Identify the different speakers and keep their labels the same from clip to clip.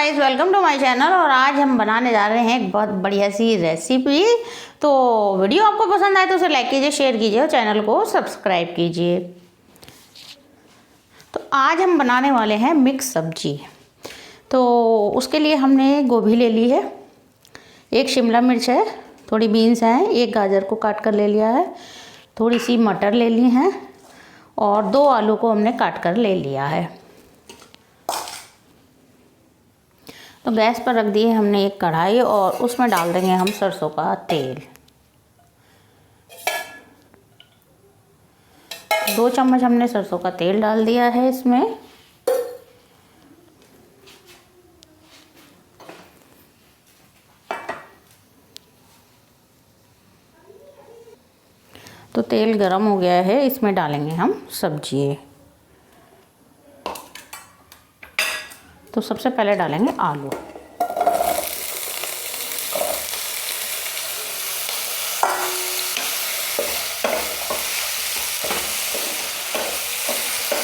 Speaker 1: Guys, welcome to my channel. और आज हम बनाने जा रहे हैं एक बहुत बढ़िया सी रेसिपी। तो वीडियो आपको पसंद आए तो उसे लाइक कीजिए, शेयर कीजिए और चैनल को सब्सक्राइब कीजिए। तो आज हम बनाने वाले हैं मिक्स सब्जी। तो उसके लिए हमने गोभी ले ली है, एक शिमला मिर्च है, थोड़ी बीन्स हैं, एक गाजर को काट कर ले लिया है, थोड़ी सी मटर ले ली हैं और 2 आलू को हमने काट कर ले लिया है। तो गैस पर रख दी है हमने एक कढ़ाई और उसमें डाल देंगे हम सरसों का तेल। 2 चम्मच हमने सरसों का तेल डाल दिया है इसमें। तो तेल गरम हो गया है, इसमें डालेंगे हम सब्जी। तो सबसे पहले डालेंगे आलू।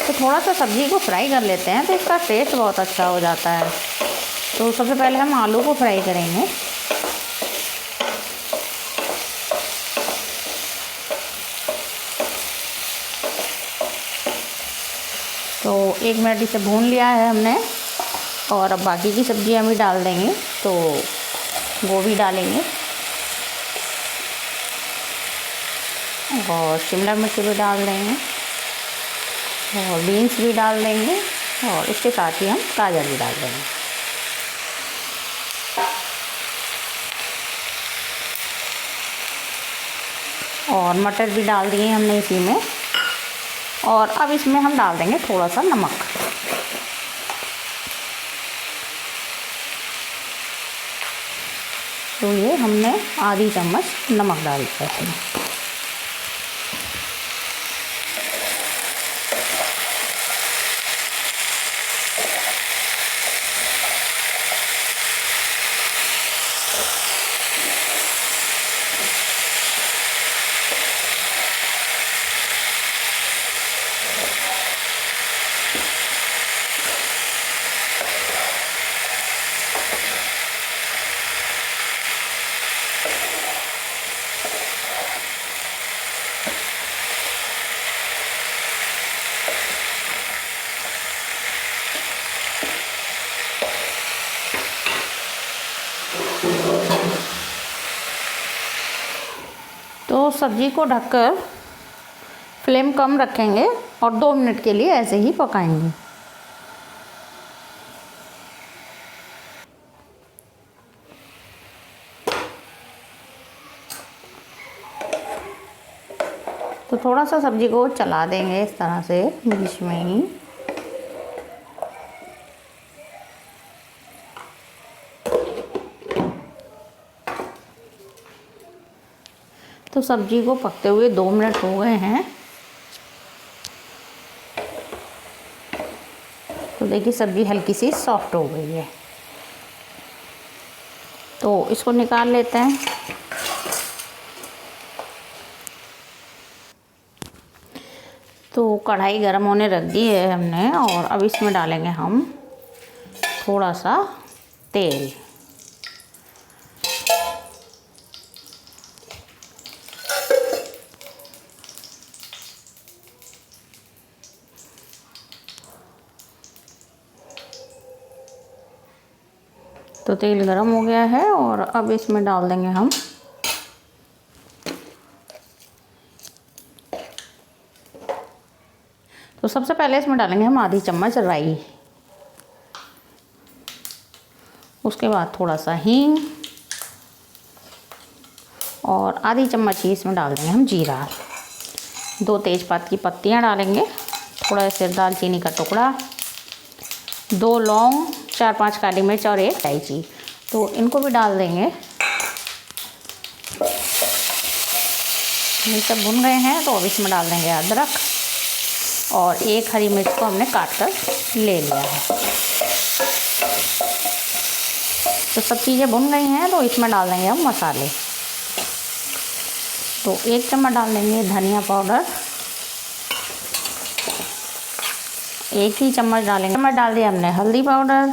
Speaker 1: तो थोड़ा सा सब्जी को फ्राई कर लेते हैं तो इसका टेस्ट बहुत अच्छा हो जाता है। तो सबसे पहले हम आलू को फ्राई करेंगे। तो 1 मिनट इसे भून लिया है हमने और अब बाकी की सब्जी हम भी डाल देंगे। तो गोभी डालेंगे और शिमला मिर्च भी डाल देंगे और बीन्स भी डाल देंगे और इसके साथ ही हम गाजर भी डाल देंगे। और मटर भी डाल दिए हमने इसी में। और अब इसमें हम डाल देंगे थोड़ा सा नमक। तो ये हमने आधी चम्मच नमक डाल दिया है। तो सब्जी को ढककर फ्लेम कम रखेंगे और 2 मिनट के लिए ऐसे ही पकाएंगे। तो थोड़ा सा सब्जी को चला देंगे इस तरह से बीच में ही। तो सब्जी को पकते हुए 2 मिनट हो गए हैं। तो देखिए सब्जी हल्की सी सॉफ्ट हो गई है। तो इसको निकाल लेते हैं। तो कढ़ाई गरम होने रख दी है हमने और अब इसमें डालेंगे हम थोड़ा सा तेल। तो तेल गरम हो गया है और अब इसमें डाल देंगे हम तो सबसे पहले इसमें डालेंगे हम आधी चम्मच राई, उसके बाद थोड़ा सा हींग और आधी चम्मच ही इसमें डाल देंगे हम जीरा। 2 तेज़पात की पत्तियां डालेंगे, थोड़ा से दालचीनी का टुकड़ा, 2 लौंग, 4-5 काली मिर्च और 1 इलायची। तो इनको भी डाल देंगे। ये सब भुन गए हैं तो अब इसमें डाल देंगे अदरक और 1 हरी मिर्च को हमने काट कर ले लिया है। तो सब चीज़ें भुन गई हैं तो इसमें डाल देंगे हम मसाले। तो 1 चम्मच डाल देंगे धनिया पाउडर, 1 ही चम्मच डालेंगे। चम्मच डाल दिया हमने हल्दी पाउडर,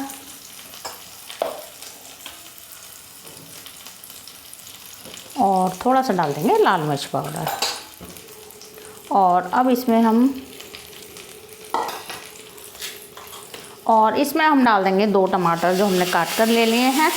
Speaker 1: और थोड़ा सा डाल देंगे लाल मिर्च पाउडर। और अब इसमें हम डाल देंगे 2 टमाटर जो हमने काट कर ले लिए हैं।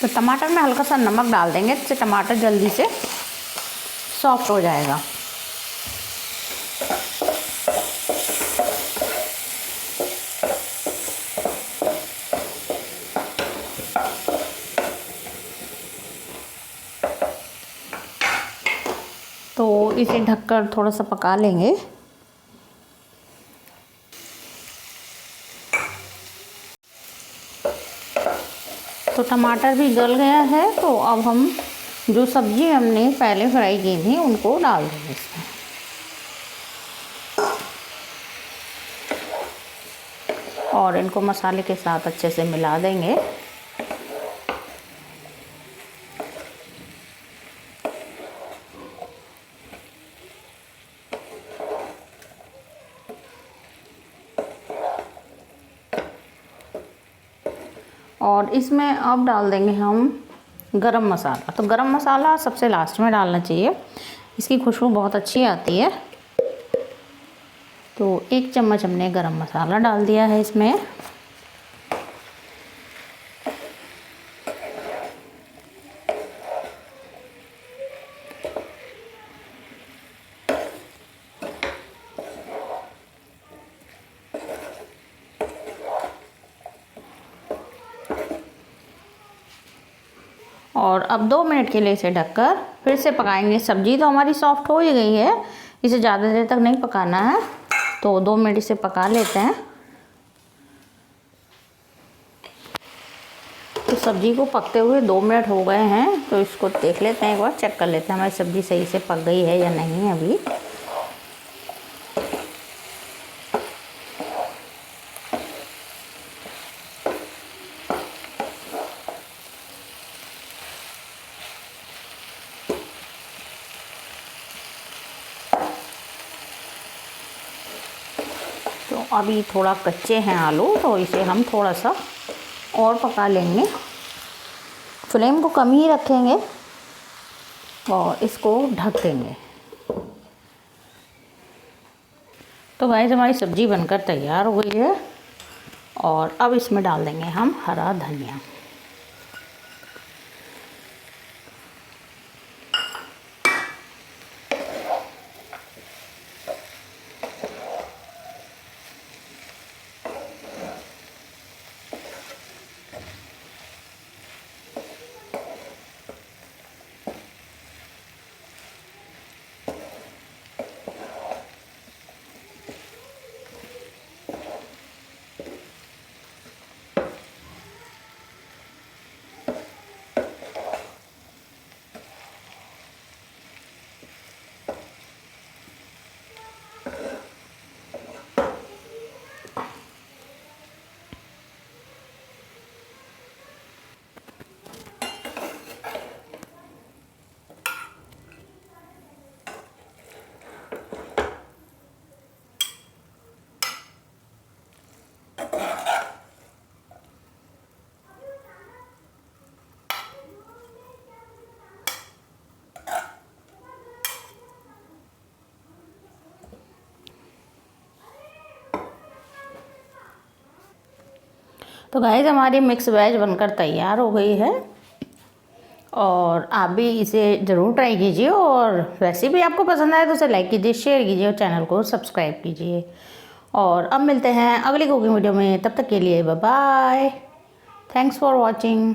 Speaker 1: तो टमाटर में हल्का सा नमक डाल देंगे, जिससे टमाटर जल्दी से सॉफ्ट हो जाएगा। तो इसे ढककर थोड़ा सा पका लेंगे। तो टमाटर भी गल गया है, तो अब हम जो सब्ज़ी हमने पहले फ्राई की थी उनको डाल देंगे इसमें। और इनको मसाले के साथ अच्छे से मिला देंगे। और इसमें अब डाल देंगे हम गरम मसाला। तो गरम मसाला सबसे लास्ट में डालना चाहिए, इसकी खुशबू बहुत अच्छी आती है। तो 1 चम्मच हमने गरम मसाला डाल दिया है इसमें। और अब 2 मिनट के लिए इसे ढककर फिर से पकाएंगे। सब्ज़ी तो हमारी सॉफ्ट हो ही गई है, इसे ज़्यादा देर तक नहीं पकाना है। तो 2 मिनट इसे पका लेते हैं। तो सब्ज़ी को पकते हुए 2 मिनट हो गए हैं, तो इसको देख लेते हैं, एक बार चेक कर लेते हैं हमारी सब्ज़ी सही से पक गई है या नहीं अभी। तो अभी थोड़ा कच्चे हैं आलू, तो इसे हम थोड़ा सा और पका लेंगे। फ्लेम को कम ही रखेंगे और इसको ढक देंगे। तो गाइस हमारी सब्ज़ी बनकर तैयार हो गई है। और अब इसमें डाल देंगे हम हरा धनिया। तो गाइस हमारी मिक्स वेज बनकर तैयार हो गई है। और आप भी इसे ज़रूर ट्राई कीजिए। और रेसिपी आपको पसंद आए तो उसे लाइक कीजिए, शेयर कीजिए और चैनल को सब्सक्राइब कीजिए। और अब मिलते हैं अगली कुकिंग वीडियो में, तब तक के लिए bye bye. Thanks for watching.